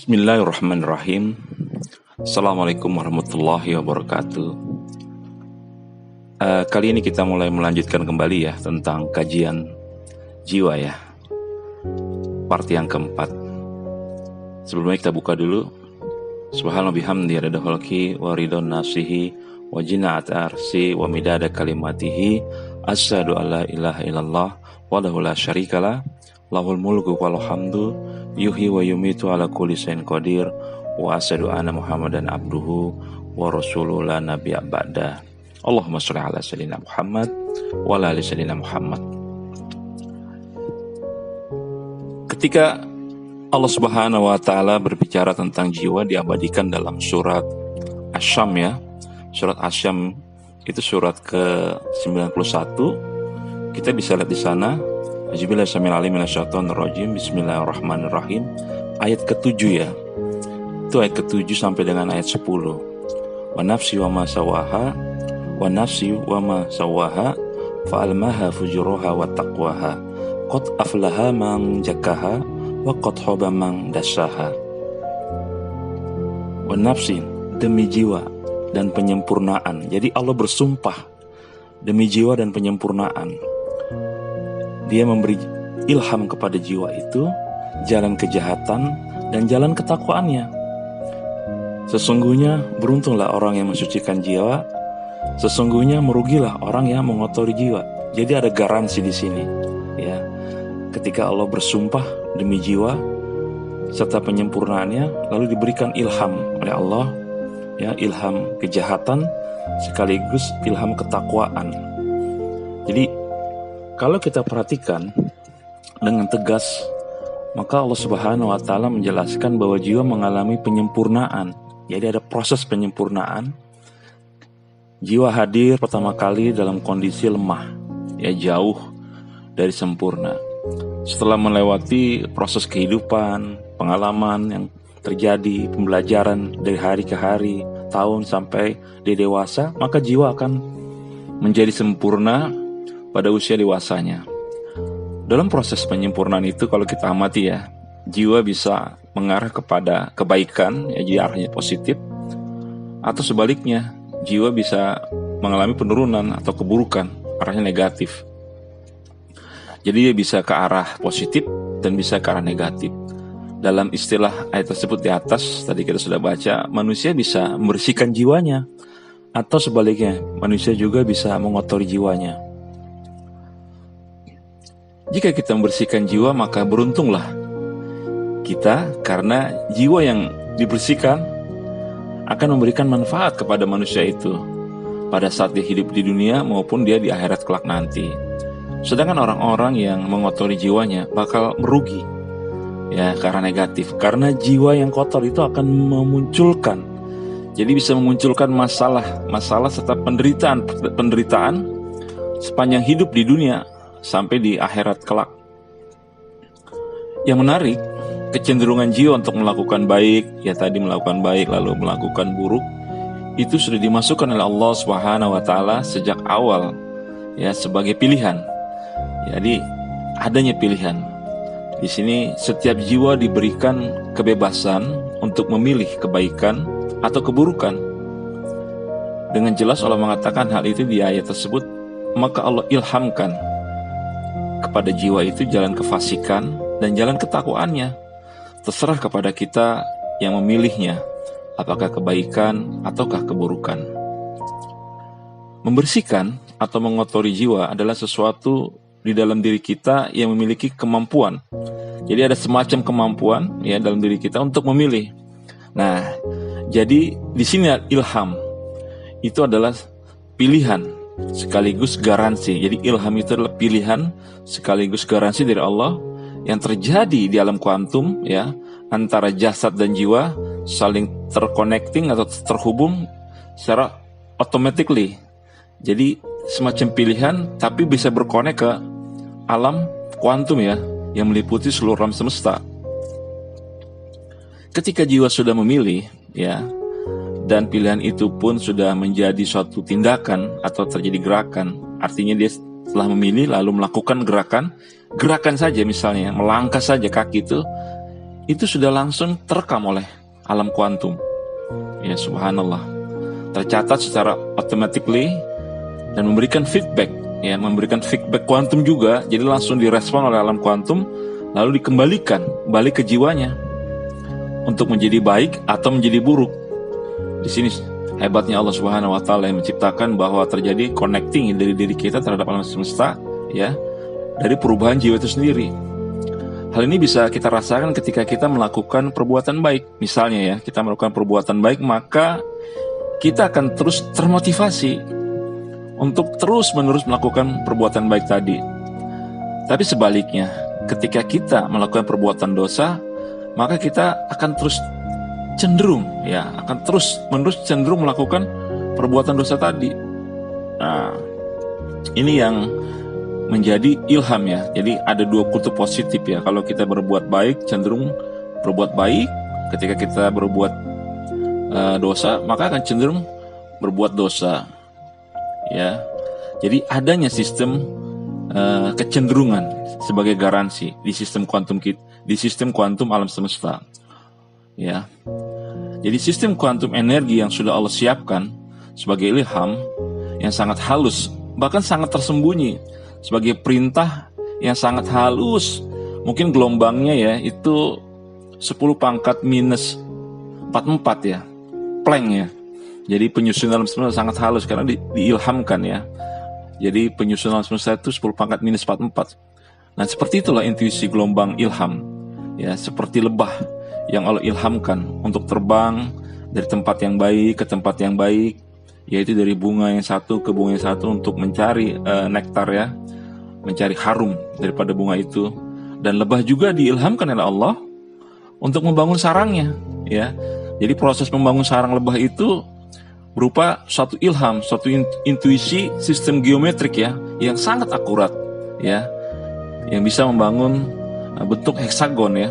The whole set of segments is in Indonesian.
Bismillahirrahmanirrahim. Assalamualaikum warahmatullahi wabarakatuh. Kali ini kita mulai melanjutkan kembali ya tentang kajian jiwa ya, part yang keempat. Sebelumnya kita buka dulu. Subhanallah bihamdi adada khalqi wa ridon nafsihi wa jina'at arsi wa midada kalimatihi asyhadu alla ilaha illallah wahdahu la syarikalah lahul mulku walahul hamdu yuhyi wa yumitu ala kulli syai'in qadir wa asyhadu anna muhammadan abduhu wa rasuluhu la nabiyya ba'da. Allahumma sholli ala sayyidina Muhammad wa ala ali sayyidina Muhammad. Ketika Allah Subhanahu wa taala berbicara tentang jiwa diabadikan dalam surat Asy-Syam ya. Surat Asy-Syam itu surat ke-91. Kita bisa lihat di sana. Bismillahirrahmanirrahim. Ayat ke-7 ya. Itu ayat ke-7 sampai dengan ayat 10. Wa nafsi wa ma sawaha wa nafsi wa ma sawaha fa almaha fujuraha wa taqwaha qad aflaha man zakkaha wa qad khaba man dassaha. Wa nafsi, demi jiwa dan penyempurnaan. Jadi Allah bersumpah demi jiwa dan penyempurnaan. Dia memberi ilham kepada jiwa itu jalan kejahatan dan jalan ketakwaannya. Sesungguhnya beruntunglah orang yang mensucikan jiwa, sesungguhnya merugilah orang yang mengotori jiwa. Jadi ada garansi di sini, ya. Ketika Allah bersumpah demi jiwa serta penyempurnaannya, lalu diberikan ilham oleh Allah, ya, ilham kejahatan sekaligus ilham ketakwaan. Jadi kalau kita perhatikan dengan tegas, maka Allah Subhanahu wa taala menjelaskan bahwa jiwa mengalami penyempurnaan. Jadi ada proses penyempurnaan. Jiwa hadir pertama kali dalam kondisi lemah, ya, jauh dari sempurna. Setelah melewati proses kehidupan, pengalaman yang terjadi, pembelajaran dari hari ke hari, tahun sampai dia dewasa, maka jiwa akan menjadi sempurna pada usia dewasanya. Dalam proses penyempurnaan itu, kalau kita amati ya, jiwa bisa mengarah kepada kebaikan, ya, jadi arahnya positif, atau sebaliknya, jiwa bisa mengalami penurunan atau keburukan, arahnya negatif. Jadi dia bisa ke arah positif dan bisa ke arah negatif. Dalam istilah ayat tersebut di atas, tadi kita sudah baca, manusia bisa membersihkan jiwanya, atau sebaliknya, manusia juga bisa mengotori jiwanya. Jika kita membersihkan jiwa, maka beruntunglah kita, karena jiwa yang dibersihkan akan memberikan manfaat kepada manusia itu pada saat dia hidup di dunia maupun dia di akhirat kelak nanti. Sedangkan orang-orang yang mengotori jiwanya bakal merugi, ya, karena negatif. Karena jiwa yang kotor itu akan memunculkan, jadi bisa memunculkan masalah serta penderitaan sepanjang hidup di dunia sampai di akhirat kelak. Yang menarik, kecenderungan jiwa untuk melakukan baik, ya tadi melakukan baik lalu melakukan buruk, itu sudah dimasukkan oleh Allah Subhanahu wa taala sejak awal, ya, sebagai pilihan. Jadi adanya pilihan. Di sini setiap jiwa diberikan kebebasan untuk memilih kebaikan atau keburukan. Dengan jelas Allah mengatakan hal itu di ayat tersebut, maka Allah ilhamkan kepada jiwa itu jalan kefasikan dan jalan ketakwaannya. Terserah kepada kita yang memilihnya, apakah kebaikan ataukah keburukan. Membersihkan atau mengotori jiwa adalah sesuatu di dalam diri kita yang memiliki kemampuan. Jadi ada semacam kemampuan, ya, dalam diri kita untuk memilih. Nah, jadi di sini ilham itu adalah pilihan sekaligus garansi. Jadi ilham itu adalah pilihan sekaligus garansi dari Allah yang terjadi di alam kuantum, ya, antara jasad dan jiwa saling terconnecting atau terhubung secara automatically. Jadi semacam pilihan tapi bisa berkonek ke alam kuantum, ya, yang meliputi seluruh alam semesta. Ketika jiwa sudah memilih, ya, dan pilihan itu pun sudah menjadi suatu tindakan atau terjadi gerakan, artinya dia setelah memilih lalu melakukan gerakan saja, misalnya melangkah saja kaki itu sudah langsung terekam oleh alam kuantum. Ya, subhanallah. Tercatat secara automatically dan memberikan feedback, ya, memberikan feedback kuantum juga. Jadi langsung direspon oleh alam kuantum, lalu dikembalikan balik ke jiwanya untuk menjadi baik atau menjadi buruk. Di sini hebatnya Allah Subhanahu wa taala yang menciptakan bahwa terjadi connecting dari diri kita terhadap alam semesta, ya, dari perubahan jiwa itu sendiri. Hal ini bisa kita rasakan ketika kita melakukan perbuatan baik. Misalnya ya, kita melakukan perbuatan baik, maka kita akan terus termotivasi untuk terus-menerus melakukan perbuatan baik tadi. Tapi sebaliknya, ketika kita melakukan perbuatan dosa, maka kita akan terus cenderung, ya, akan terus-menerus cenderung melakukan perbuatan dosa tadi. Nah, ini yang menjadi ilham ya. Jadi ada dua kutub positif ya. Kalau kita berbuat baik, cenderung berbuat baik. Ketika kita berbuat dosa, maka akan cenderung berbuat dosa. Ya. Jadi adanya sistem kecenderungan sebagai garansi di sistem kuantum alam semesta. Ya. Jadi sistem kuantum energi yang sudah Allah siapkan sebagai ilham yang sangat halus, bahkan sangat tersembunyi, sebagai perintah yang sangat halus. Mungkin gelombangnya ya itu 10 pangkat minus 44 ya, Planck ya. Jadi penyusunan alam semesta sangat halus karena diilhamkan ya. Jadi penyusunan alam semesta itu 10 pangkat minus 44. Nah seperti itulah intuisi gelombang ilham ya, seperti lebah yang Allah ilhamkan untuk terbang dari tempat yang baik ke tempat yang baik, yaitu dari bunga yang satu ke bunga yang satu untuk mencari nektar ya, mencari harum daripada bunga itu. Dan lebah juga diilhamkan oleh Allah untuk membangun sarangnya ya. Jadi proses membangun sarang lebah itu berupa suatu ilham, suatu intuisi sistem geometrik ya, yang sangat akurat ya, yang bisa membangun bentuk heksagon ya.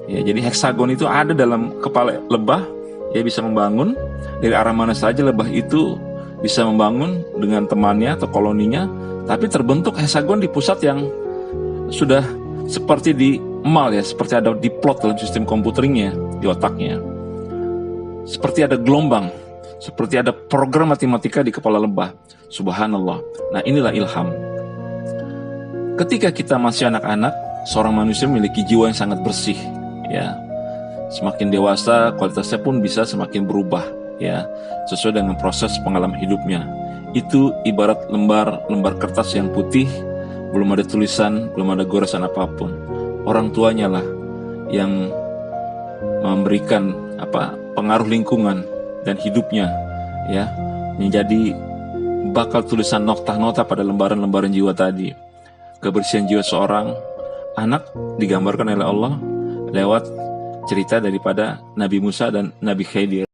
Ya, jadi heksagon itu ada dalam kepala lebah, ya, bisa membangun dari arah mana saja lebah itu bisa membangun dengan temannya atau koloninya, tapi terbentuk heksagon di pusat yang sudah seperti di emal ya, seperti ada diplot dalam sistem komputernya di otaknya. Seperti ada gelombang, seperti ada program matematika di kepala lebah. Subhanallah. Nah, inilah ilham. Ketika kita masih anak-anak, seorang manusia memiliki jiwa yang sangat bersih ya. Semakin dewasa, kualitasnya pun bisa semakin berubah ya, sesuai dengan proses pengalaman hidupnya. Itu ibarat lembar kertas yang putih, belum ada tulisan, belum ada goresan apapun. Orang tuanya lah yang memberikan pengaruh lingkungan dan hidupnya ya, menjadi bakal tulisan nota-nota pada lembaran-lembaran jiwa tadi. Kebersihan jiwa seorang anak digambarkan oleh Allah lewat cerita daripada Nabi Musa dan Nabi Khidir.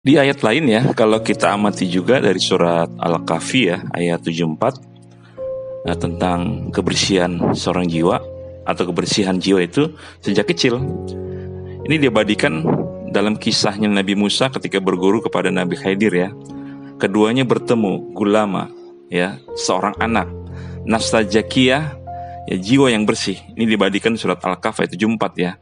Di ayat lain ya, kalau kita amati juga dari surat Al-Kahfi ya, ayat 74, tentang kebersihan seorang jiwa atau kebersihan jiwa itu sejak kecil. Ini diabadikan dalam kisahnya Nabi Musa ketika berguru kepada Nabi Khidir ya. Keduanya bertemu gulama ya, seorang anak, nafsa zakiyah ya, jiwa yang bersih. Ini diabadikan surat Al-Kahfi ayat 74 ya.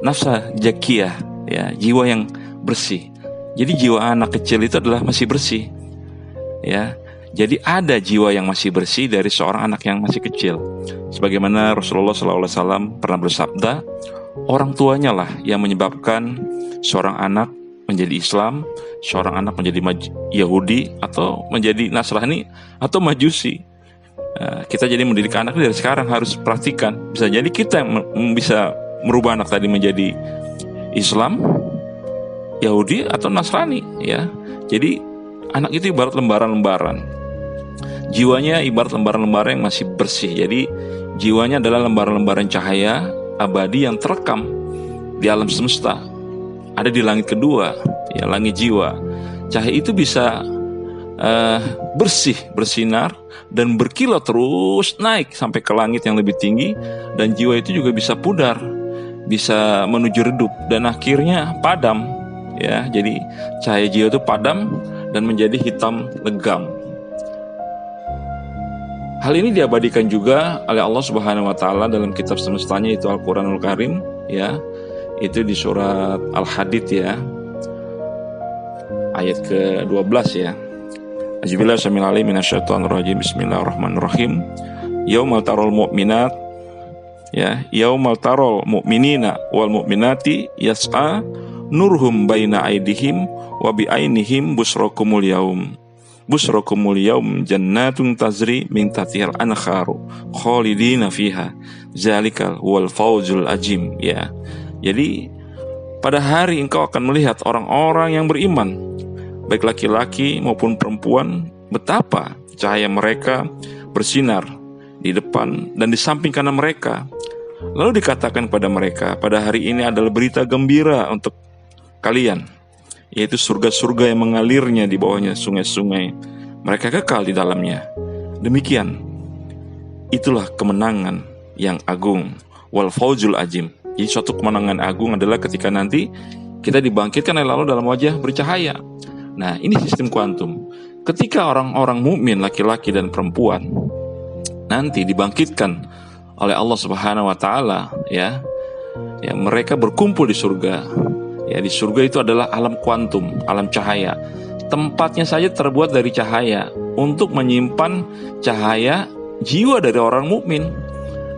Nafsa zakiyah ya, jiwa yang bersih. Jadi jiwa anak kecil itu adalah masih bersih ya. Jadi ada jiwa yang masih bersih dari seorang anak yang masih kecil. Sebagaimana Rasulullah SAW pernah bersabda, orang tuanya lah yang menyebabkan seorang anak menjadi Islam, seorang anak menjadi Yahudi, atau menjadi Nasrani, atau Majusi. Kita jadi mendidik anak dari sekarang harus praktikan. Bisa jadi kita yang bisa merubah anak tadi menjadi Islam, Yahudi, atau Nasrani ya. Jadi anak itu ibarat lembaran-lembaran. Jiwanya ibarat lembaran-lembaran yang masih bersih. Jadi jiwanya adalah lembaran-lembaran cahaya abadi yang terekam di alam semesta. Ada di langit kedua, ya, langit jiwa. Cahaya itu bisa bersih, bersinar, dan berkilau terus naik sampai ke langit yang lebih tinggi. Dan jiwa itu juga bisa pudar, bisa menuju redup, dan akhirnya padam ya. Jadi cahaya jiwa itu padam dan menjadi hitam legam. Hal ini diabadikan juga oleh Allah Subhanahu wa taala dalam kitab semestanya, itu Al-Qur'anul Karim ya, Itu di surat Al-Hadid ya, ayat ke-12 ya. Azubillah samil alim minasyaitonir rajim. Bismillahirrahmanirrahim. Yaumal tarol mu'minat ya, yaumal tarol mu'minina wal mu'minati yas'a nurhum baina aidihim wa bi ainihim busrakumul yaum. Busrakumul yaum jannatun tazri min tahtihal anharu khalidina fiha zalikal wal fawzul ajim ya. Jadi pada hari engkau akan melihat orang-orang yang beriman, baik laki-laki maupun perempuan, betapa cahaya mereka bersinar di depan dan di samping kanan mereka. Lalu dikatakan kepada mereka, pada hari ini adalah berita gembira untuk kalian, yaitu surga-surga yang mengalirnya di bawahnya sungai-sungai, mereka kekal di dalamnya. Demikian, itulah kemenangan yang agung, wal fauzul ajim. Jadi suatu kemenangan agung adalah ketika nanti kita dibangkitkan oleh Allah dalam wajah bercahaya. Nah, ini sistem kuantum. Ketika orang-orang mukmin laki-laki dan perempuan nanti dibangkitkan oleh Allah Subhanahu wa taala ya, mereka berkumpul di surga. Ya, di surga itu adalah alam kuantum, alam cahaya. Tempatnya saja terbuat dari cahaya untuk menyimpan cahaya jiwa dari orang mukmin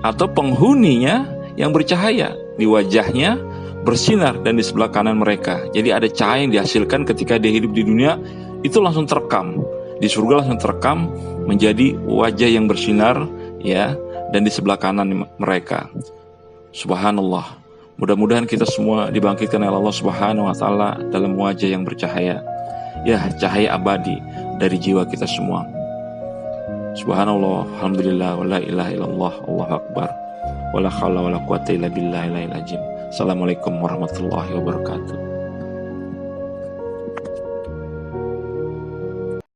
atau penghuninya yang bercahaya. Di wajahnya bersinar dan di sebelah kanan mereka. Jadi ada cahaya yang dihasilkan ketika dia hidup di dunia, itu langsung terekam. Di surga langsung terekam menjadi wajah yang bersinar ya, dan di sebelah kanan mereka. Subhanallah. Mudah-mudahan kita semua dibangkitkan oleh Allah Subhanahu wa taala dalam wajah yang bercahaya. Ya, cahaya abadi dari jiwa kita semua. Subhanallah, alhamdulillah, wala ilaha illallah, Allahu akbar. Wala haula wala quwata illa billahil azim. Assalamualaikum warahmatullahi wabarakatuh.